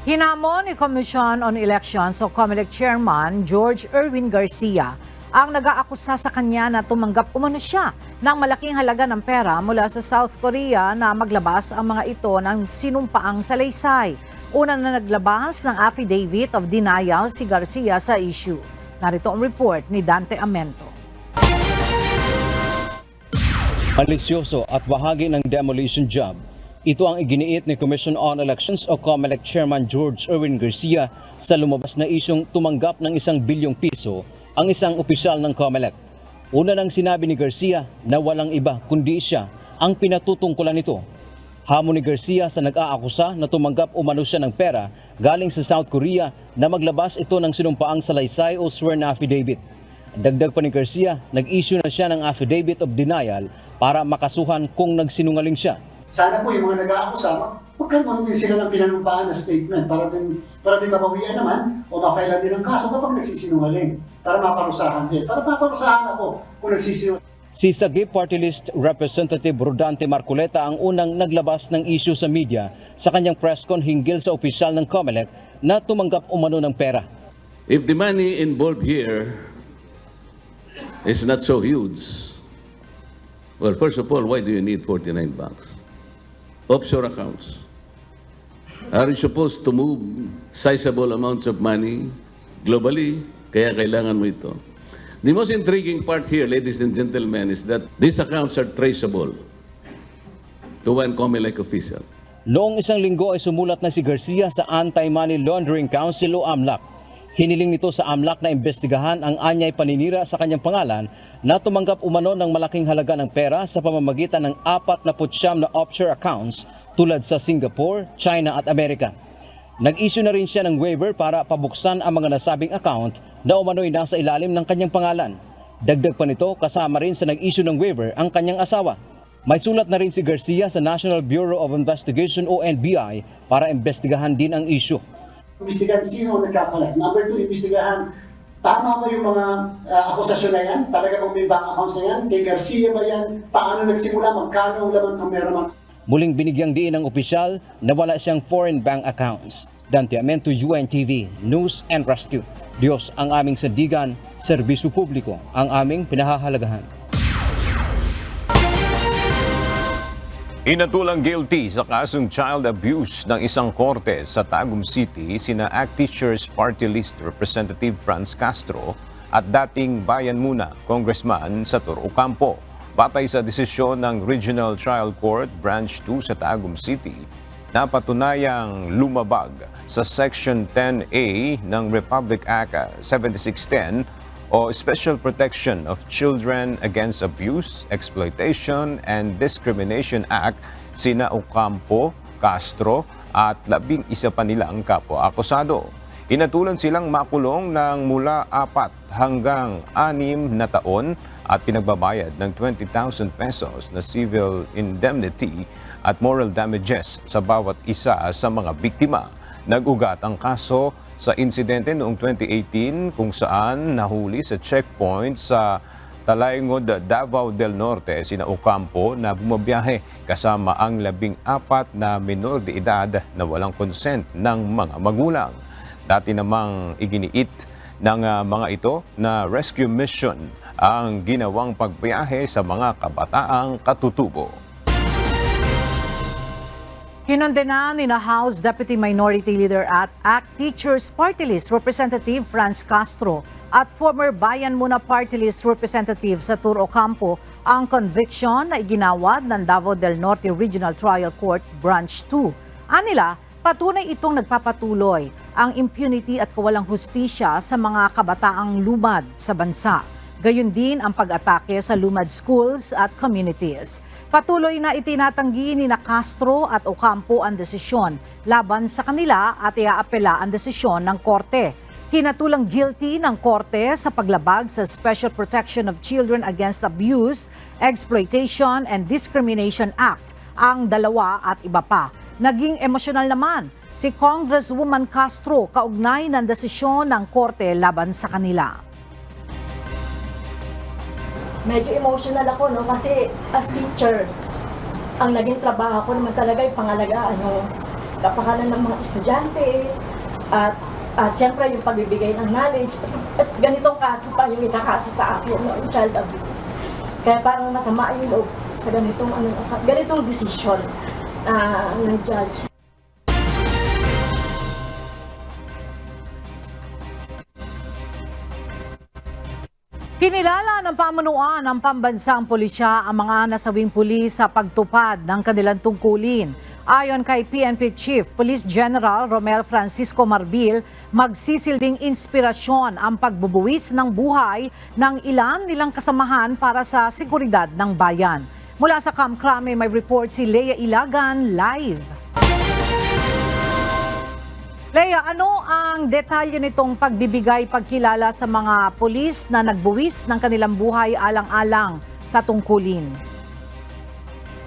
Hinamon ni Commission on Elections o COMELEC Chairman George Erwin Garcia ang nag-aakusa sa kanya na tumanggap umano siya ng malaking halaga ng pera mula sa South Korea na maglabas ang mga ito ng sinumpaang salaysay. Una na naglabas ng affidavit of denial si Garcia sa issue. Narito ang report ni Dante Amento. Malisyoso at bahagi ng demolition job. Ito ang iginiit ni Commission on Elections o COMELEC Chairman George Erwin Garcia sa lumabas na isyong tumanggap ng 1 bilyong piso ang isang opisyal ng COMELEC. Una nang sinabi ni Garcia na walang iba kundi siya ang pinatutungkulan nito. Hamon ni Garcia sa nag-aakusa na tumanggap umano siya ng pera galing sa South Korea na maglabas ito ng sinumpaang salaysay o sworn affidavit. Dagdag pa ni Garcia, nag-issue na siya ng affidavit of denial para makasuhan kung nagsinungaling siya. Sana po yung mga nag-aakusa, magkaroon din sila ng pinanumpaan na statement para din mapawian naman o mapailan din ang kaso kapag nagsisinungaling para maparusahan din. Para maparusahan ako kung nagsisinungaling. Si Sagip Party List Representative Rodante Marcoleta ang unang naglabas ng issue sa media sa kanyang press con hinggil sa opisyal ng COMELEC na tumanggap umano ng pera. If the money involved here is not so huge, well, first of all, why do you need 49 bucks? Offshore accounts. Are you supposed to move sizable amounts of money globally? Kaya kailangan mo ito. The most intriguing part here, ladies and gentlemen, is that these accounts are traceable to one COMELEC official. Noong isang linggo ay sumulat na si Garcia sa Anti-Money Laundering Council o AMLAC. Hiniling nito sa AMLAC na imbestigahan ang anyay paninira sa kanyang pangalan na tumanggap umano ng malaking halaga ng pera sa pamamagitan ng 49 na offshore accounts tulad sa Singapore, China at Amerika. Nag-issue na rin siya ng waiver para pabuksan ang mga nasabing account na umano'y nasa ilalim ng kanyang pangalan. Dagdag pa nito, kasama rin sa nag-issue ng waiver ang kanyang asawa. May sulat na rin si Garcia sa National Bureau of Investigation o NBI para imbestigahan din ang issue. Imbestigahan sino ang nagkakalat. Number 2, imbestigahan tama ba yung mga akusasyon na yan? Talaga bang may bank accounts na yan? Kay Garcia ba yan? Paano nagsimula? Magkano ang laman ng meron? Muling binigyang diin ng opisyal na wala siyang foreign bank accounts. Dante Amento, UNTV, News and Rescue. Diyos ang aming sandigan, serbisyo publiko ang aming pinahahalagahan. Inatulang guilty sa kasong child abuse ng isang korte sa Tagum City sina ACT Teachers Party List Representative Franz Castro at dating Bayan Muna Congressman Sator Ocampo. Batay sa desisyon ng Regional Trial Court Branch 2 sa Tagum City, napatunayang lumabag sa Section 10A ng Republic Act 7610 o Special Protection of Children Against Abuse, Exploitation, and Discrimination Act sina Ocampo, Castro at 11 pa nilang kapwa-akusado. Inatulan silang makulong ng mula 4 hanggang 6 na taon at pinagbabayad ng 20,000 pesos na civil indemnity at moral damages sa bawat isa sa mga biktima. Nag-ugat ang kaso sa insidente noong 2018 kung saan nahuli sa checkpoint sa Talaingod, Davao del Norte sina Ocampo na bumabiyahe kasama ang 14 na minor de edad na walang consent ng mga magulang. Dati namang iginiit ng mga ito na rescue mission ang ginawang pagbiyahe sa mga kabataang katutubo. Kinondena ni House Deputy Minority Leader at ACT Teachers Party List Representative Franz Castro at former Bayan Muna Party List Representative Sator Ocampo ang conviction na iginawad ng Davao del Norte Regional Trial Court Branch 2. Anila, patunay itong nagpapatuloy ang impunity at kawalang hustisya sa mga kabataang lumad sa bansa. Gayon din ang pag-atake sa lumad schools at communities. Patuloy na itinatanggi ni Castro at Ocampo ang desisyon laban sa kanila at iaapela ang desisyon ng korte. Hinatulang guilty ng korte sa paglabag sa Special Protection of Children Against Abuse, Exploitation, and Discrimination Act ang dalawa at iba pa. Naging emosyonal naman si Congresswoman Castro kaugnay ng desisyon ng korte laban sa kanila. Medyo emotional ako, no? Kasi as teacher, ang naging trabaho ko naman talaga yung pangalagaan kapakanan ng mga estudyante, at syempre yung pagbibigay ng knowledge. At ganitong kaso pa yung ikakaso sa akin, no, yung child abuse. Kaya parang masama yung loob sa ganitong decision ng judge. Kinilala ng pamunuan ng pambansang pulisya ang mga nasawing pulis sa pagtupad ng kanilang tungkulin. Ayon kay PNP Chief Police General Romel Francisco Marbil, magsisilbing inspirasyon ang pagbubuwis ng buhay ng ilan nilang kasamahan para sa seguridad ng bayan. Mula sa Kamkrame, may report si Leia Ilagan live. Leia, ano ang detalye nitong pagbibigay pagkilala sa mga pulis na nagbuwis ng kanilang buhay alang-alang sa tungkulin?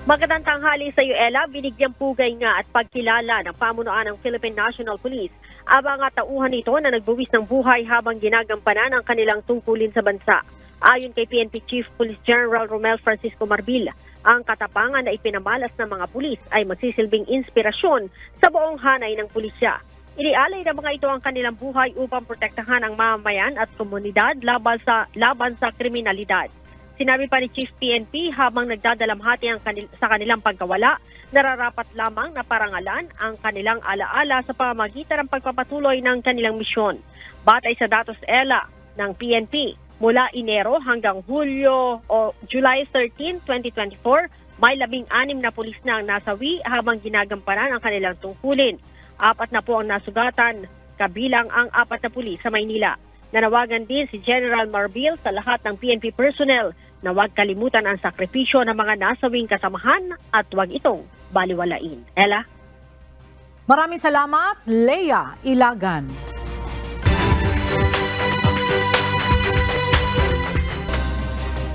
Magandang tanghali sa iyo, Ella. Binigyang pugay nga at pagkilala ng pamunuan ng Philippine National Police ang mga tauhan nito na nagbuwis ng buhay habang ginagampanan ang kanilang tungkulin sa bansa. Ayon kay PNP Chief Police General Romel Francisco Marbil, ang katapangan na ipinamalas ng mga pulis ay magsisilbing inspirasyon sa buong hanay ng pulisya. Inialay ng mga ito ang kanilang buhay upang protektahan ang mamamayan at komunidad laban sa kriminalidad. Sinabi pa ni Chief PNP habang nagdadalamhati sa kanilang pagkawala, nararapat lamang na parangalan ang kanilang alaala sa pamamagitan ng pagpapatuloy ng kanilang misyon. Batay sa datos ELA ng PNP, mula Enero hanggang Hulyo o July 13, 2024, may 16 na pulis na ang nasawi habang ginagampanan ang kanilang tungkulin. 4 na po ang nasugatan, kabilang ang 4 na pulis sa Maynila. Nanawagan din si General Marbil sa lahat ng PNP personnel na huwag kalimutan ang sakripisyo ng mga nasawing kasamahan at huwag itong baliwalain. Ella? Maraming salamat, Leia Ilagan.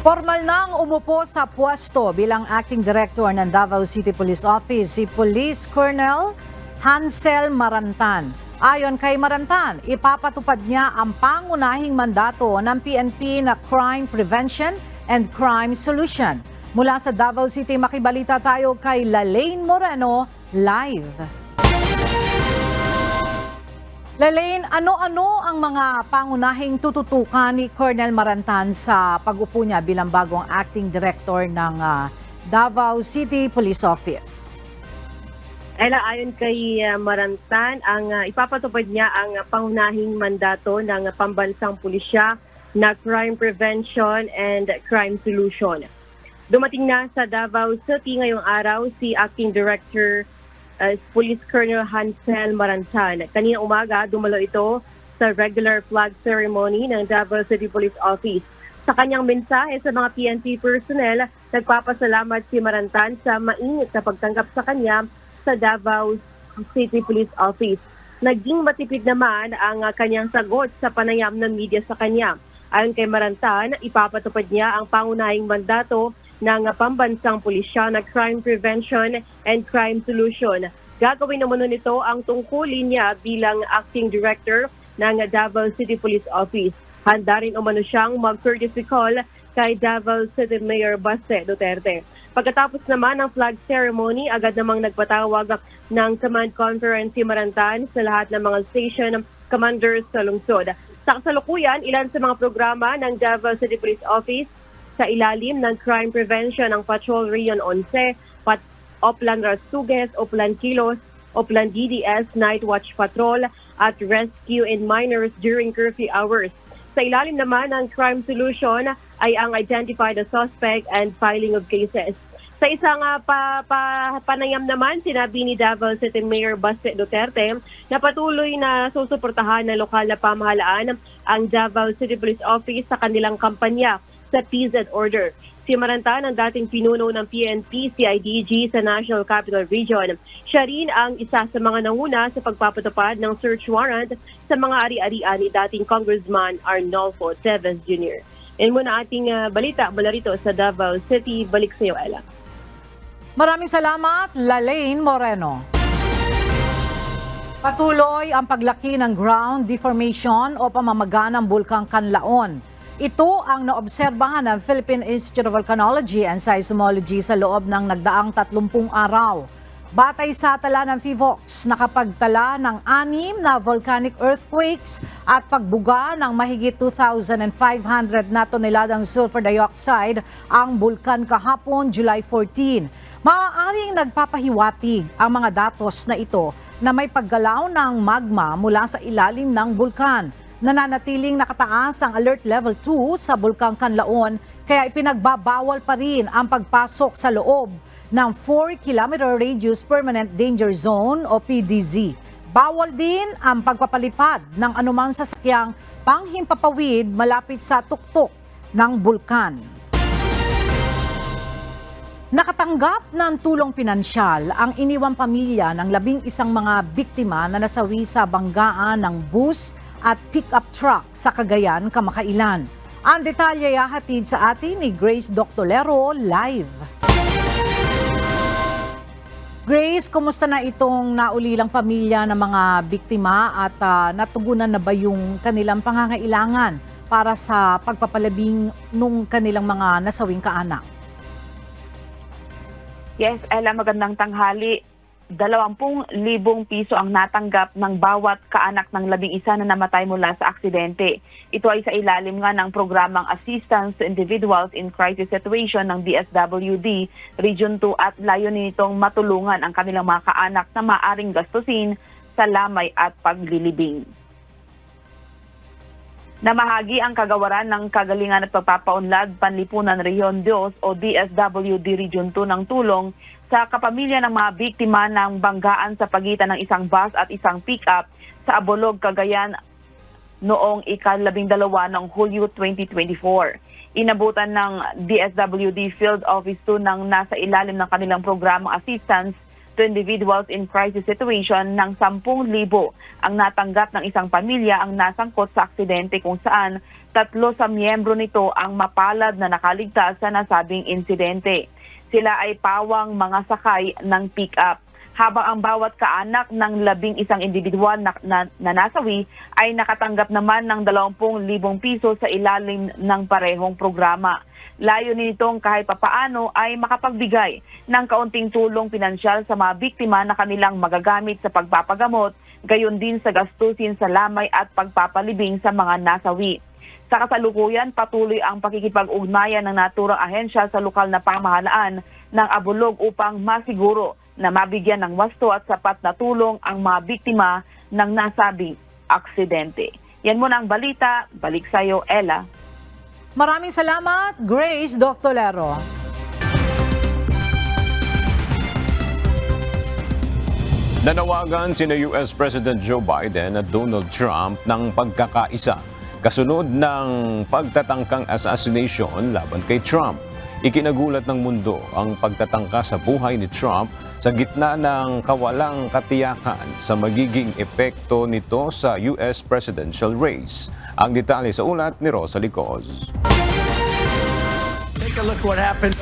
Formal nang umupo sa pwesto bilang Acting Director ng Davao City Police Office si Police Colonel Hansel Marantan. Ayon kay Marantan, ipapatupad niya ang pangunahing mandato ng PNP na Crime Prevention and Crime Solution. Mula sa Davao City, makibalita tayo kay Lalaine Moreno live. Lalaine, ano-ano ang mga pangunahing tututukan ni Colonel Marantan sa pag-upo niya bilang bagong Acting Director ng Davao City Police Office? Ella, ayon kay Marantan, ang ipapatupad niya ang pangunahing mandato ng pambansang pulisya na Crime Prevention and Crime Solution. Dumating na sa Davao City ngayong araw si Acting Director Police Colonel Hansel Marantan. Kanina umaga, dumalo ito sa regular flag ceremony ng Davao City Police Office. Sa kanyang mensahe sa mga PNP personnel, nagpapasalamat si Marantan sa mainit na pagtanggap sa kanya sa Davao City Police Office. Naging matipid naman ang kanyang sagot sa panayam ng media sa kanya. Ayon kay Marantan, ipapatupad niya ang pangunahing mandato ng pambansang pulisya na Crime Prevention and Crime Solution. Gagawin naman nito ang tungkulin niya bilang Acting Director ng Davao City Police Office. Handa rin umano siyang mag-courtesy call kay Davao City Mayor Baste Duterte. Pagkatapos naman ng flag ceremony, agad namang nagpatawag ng command conference si Marantan sa lahat ng mga station commanders sa lungsod. Sa kasalukuyan, ilan sa mga programa ng Davao City Police Office sa ilalim ng crime prevention ng Patrol Region 11, Oplan Rastugues, Oplan Kilos, Oplan DDS, Night Watch Patrol at Rescue in Minors during curfew hours. Sa ilalim naman ng Crime Solution ay ang identify the suspect and filing of cases. Sa isang panayam naman, sinabi ni Davao City Mayor Baste Duterte na patuloy na susuportahan ng lokal na pamahalaan ang Davao City Police Office sa kanilang kampanya sa Peace and Order. Si Marantan ang dating pinuno ng PNP CIDG sa National Capital Region. Siya rin ang isa sa mga nanguna sa pagpapatupad ng search warrant sa mga ari-arian ni dating Congressman Arnolfo Teves Jr. Yan muna ating balita mula rito sa Davao City. Balik sa iyo, Ella. Maraming salamat, Lalaine Moreno. Patuloy ang paglaki ng ground deformation o pamamaga ng Bulkang Kanlaon. Ito ang naobserbahan ng Philippine Institute of Volcanology and Seismology sa loob ng nagdaang 30 araw. Batay sa tala ng PHIVOLCS, nakapagtala ng 6 na volcanic earthquakes at pagbuga ng mahigit 2,500 na toneladang sulfur dioxide ang bulkan kahapon, July 14. Maaaring nagpapahiwatig ang mga datos na ito na may paggalaw ng magma mula sa ilalim ng bulkan. Nananatiling nakataas ang Alert Level 2 sa Bulkang Kanlaon, kaya ipinagbabawal pa rin ang pagpasok sa loob ng 4-kilometer radius permanent danger zone o PDZ. Bawal din ang pagpapalipad ng anumang sasakyang panghimpapawid malapit sa tuktok ng bulkan. Nakatanggap ng tulong pinansyal ang iniwang pamilya ng 11 mga biktima na nasawi sa banggaan ng bus at pick-up truck sa Cagayan kamakailan. Ang detalye ay hatid sa atin ni Grace Doctolero live. Grace, kumusta na itong naulilang pamilya ng mga biktima at natugunan na ba yung kanilang pangangailangan para sa pagpapalabing nung kanilang mga nasawing kaanak? Yes, Ella, magandang tanghali. 20,000 piso ang natanggap ng bawat kaanak ng 11 na namatay mula sa aksidente. Ito ay sa ilalim nga ng programang Assistance to Individuals in Crisis Situation ng DSWD Region 2 at layunin nitong matulungan ang kanilang mga kaanak na maaring gastusin sa lamay at paglilibing. Namahagi ang kagawaran ng Kagalingan at Pagpapaunlad Panlipunan Rehiyon 2 o DSWD Region 2 ng tulong sa kapamilya ng mga biktima ng banggaan sa pagitan ng isang bus at isang pick-up sa Abolog, Cagayan noong ika-12 ng Hulyo 2024. Inabutan ng DSWD Field Office 2 ng nasa ilalim ng kanilang programang Assistance to Individuals in Crisis Situation ng 10,000 ang natanggap ng isang pamilya ang nasangkot sa aksidente kung saan 3 sa miyembro nito ang mapalad na nakaligtas sa nasabing insidente. Sila ay pawang mga sakay ng pick-up. Habang ang bawat kaanak ng 11 individual na nasawi ay nakatanggap naman ng 20,000 piso sa ilalim ng parehong programa. Layunin nitong kahit papaano ay makapagbigay ng kaunting tulong pinansyal sa mga biktima na kanilang magagamit sa pagpapagamot, gayon din sa gastusin sa lamay at pagpapalibing sa mga nasawi. Sa kasalukuyan, patuloy ang pakikipag-ugnayan ng naturang ahensya sa lokal na pamahalaan ng Abolog upang masiguro na mabigyan ng wasto at sapat na tulong ang mga biktima ng nasabing aksidente. Yan muna ang balita. Balik sa iyo, Ella. Maraming salamat, Grace Doctolero. Nanawagan sina US President Joe Biden at Donald Trump ng pagkakaisa kasunod ng pagtatangkang assassination laban kay Trump. Ikinagulat ng mundo ang pagtatangka sa buhay ni Trump sa gitna ng kawalang katiyakan sa magiging epekto nito sa US presidential race. Ang detalye sa ulat ni Rosa Licoz. Take a look what happened.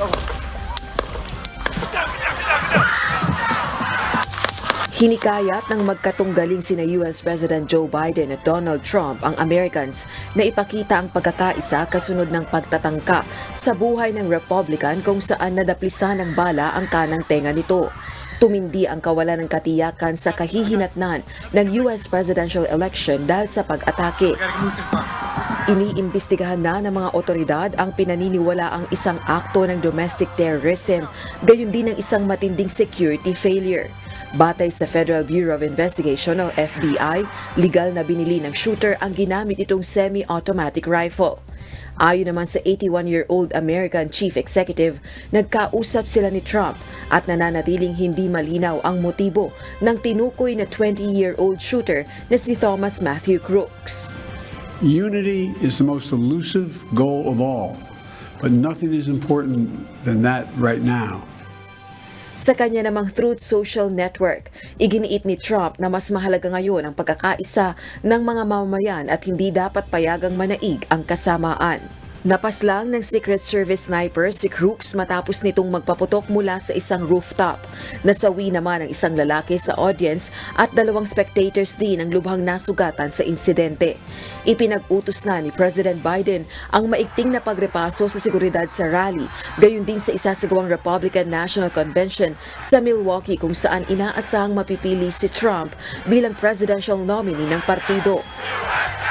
Hinikayat ng magkatunggaling sina US President Joe Biden at Donald Trump ang Americans na ipakita ang pagkakaisa kasunod ng pagtatangka sa buhay ng Republican kung saan nadaplisan ng bala ang kanang tenga nito. Tumindi ang kawalan ng katiyakan sa kahihinatnan ng US presidential election dahil sa pag-atake. Iniimbestigahan na ng mga otoridad ang pinaniniwala ang isang akto ng domestic terrorism, gayon din ng isang matinding security failure. Batay sa Federal Bureau of Investigation o FBI, legal na binili ng shooter ang ginamit itong semi-automatic rifle. Ayon naman sa 81-year-old American Chief Executive, nagkausap sila ni Trump at nananatiling hindi malinaw ang motibo ng tinukoy na 20-year-old shooter na si Thomas Matthew Crooks. Unity is the most elusive goal of all, but nothing is important than that right now. Sa kanya namang Truth Social Network, iginiit ni Trump na mas mahalaga ngayon ang pagkakaisa ng mga mamamayan at hindi dapat payagang manaig ang kasamaan. Napaslang ng Secret Service sniper si Crooks matapos nitong magpaputok mula sa isang rooftop. Nasawi naman ang isang lalaki sa audience at 2 spectators din ang lubhang nasugatan sa insidente. Ipinag-utos na ni President Biden ang maigting na pagrepaso sa seguridad sa rally, gayon din sa isasagawang Republican National Convention sa Milwaukee kung saan inaasahang mapipili si Trump bilang presidential nominee ng partido.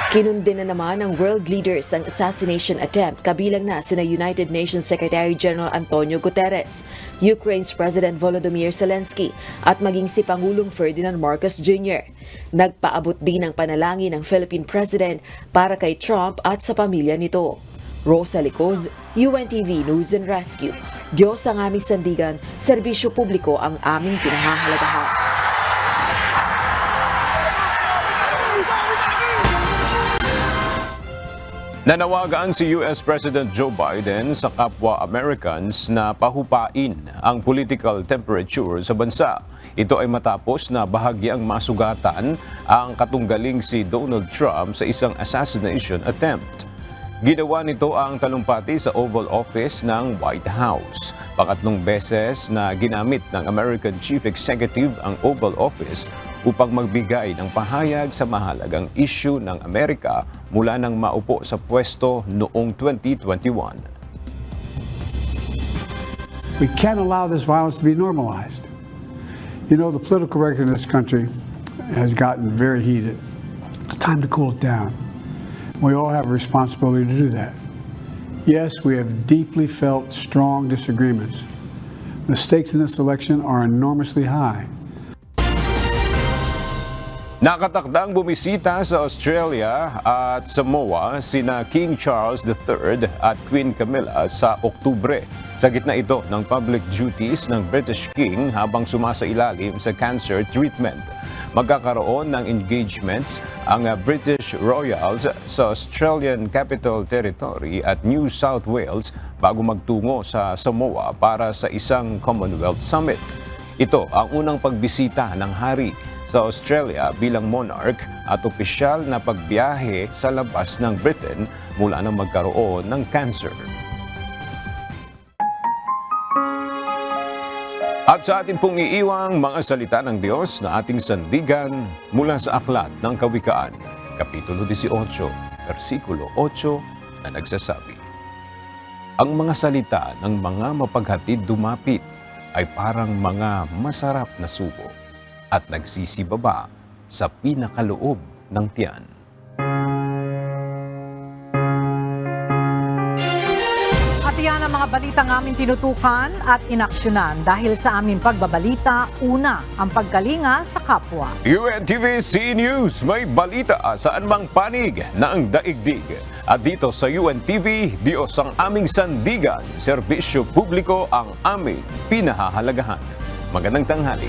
Kinundi na naman ng world leaders ang assassination attempt, kabilang na sina United Nations Secretary General Antonio Guterres, Ukraine's President Volodymyr Zelensky at maging si Pangulong Ferdinand Marcos Jr. Nagpaabot din ng panalangin ng Philippine President para kay Trump at sa pamilya nito. Rosa Licoz, UNTV News and Rescue. Diyos ang aming sandigan, serbisyo publiko ang aming pinahahalagahan. Nanawagan si US President Joe Biden sa kapwa Americans na pahupain ang political temperature sa bansa. Ito ay matapos na bahagyang masugatan ang katunggaling si Donald Trump sa isang assassination attempt. Ginawa nito ang talumpati sa Oval Office ng White House. Pangatlong beses na ginamit ng American Chief Executive ang Oval Office upang magbigay ng pahayag sa mahalagang issue ng Amerika mula nang maupo sa pwesto noong 2021. We can't allow this violence to be normalized. You know, the political record in this country has gotten very heated. It's time to cool it down. We all have a responsibility to do that. Yes, we have deeply felt strong disagreements. The stakes in this election are enormously high. Nakatakdang bumisita sa Australia at Samoa sina King Charles III at Queen Camilla sa Oktubre. Sa gitna ito ng public duties ng British King habang sumasailalim sa cancer treatment. Magkakaroon ng engagements ang British Royals sa Australian Capital Territory at New South Wales bago magtungo sa Samoa para sa isang Commonwealth Summit. Ito ang unang pagbisita ng hari sa Australia bilang monarch at opisyal na pagbiyahe sa labas ng Britain mula nang magkaroon ng cancer. At sa ating pong iiwang mga salita ng Diyos na ating sandigan mula sa Aklat ng Kawikaan, Kapitulo 18, versikulo 8 na nagsasabi, ang mga salita ng mga mapaghatid dumapit ay parang mga masarap na subo at nagsisibaba sa pinakaloob ng tiyan. At yan ang mga balitang aming tinutukan at inaksyonan dahil sa aming pagbabalita, una, ang pagkalinga sa kapwa. UNTV-C News, may balita saan mang panig ng daigdig. At dito sa UNTV, Diyos ang aming sandigan, serbisyo publiko ang aming pinahahalagahan. Magandang tanghali.